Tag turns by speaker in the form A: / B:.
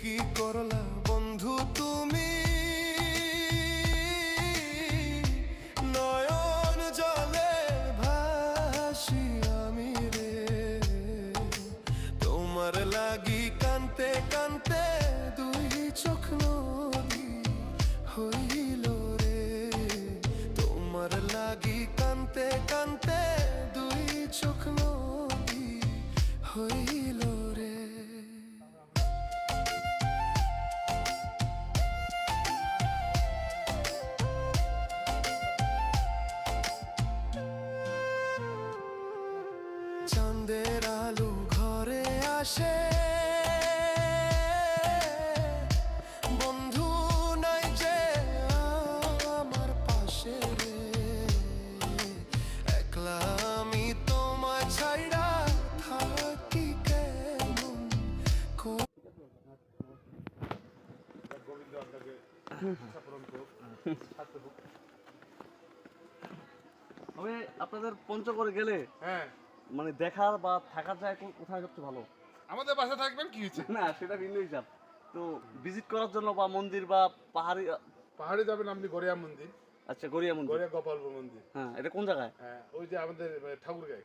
A: কি করলা বন্ধু তুমি, নয়ন জলে ভাসি আমি রে, তোমার লাগি কানতে কানতে দুই চোখ নদী হইল রে, তোমার লাগি কানতে কানতে দুই চোখ নদী হইল রে। চাঁদের আলো ঘরে আসে, বন্ধু নাই যে আমার পাশে রে, একলা আমি তোমায় ছাইড়া থাকি কেমন
B: তবে আপনাদের পঞ্চগড়ে গেলে
C: হ্যাঁ,
B: মানে দেখার বা থাকার জায়গা কোথায় সবচেয়ে ভালো?
C: আমাদের বাসা থাকবেন কি হয়েছে?
B: না সেটা ভিন্ন হিসাব। তো ভিজিট করার জন্য বা মন্দির বা পাহাড়ি।
C: পাহাড়ে যাবেন আপনি গড়িয়া মন্দির,
B: আচ্ছা, গড়িয়া মন্দির।
C: গড়িয়া গোপাল মন্দির।
B: হ্যাঁ, এটা কোন জায়গায়?
C: হ্যাঁ, ওই যে আমাদের ঠাকুরগাঁয়।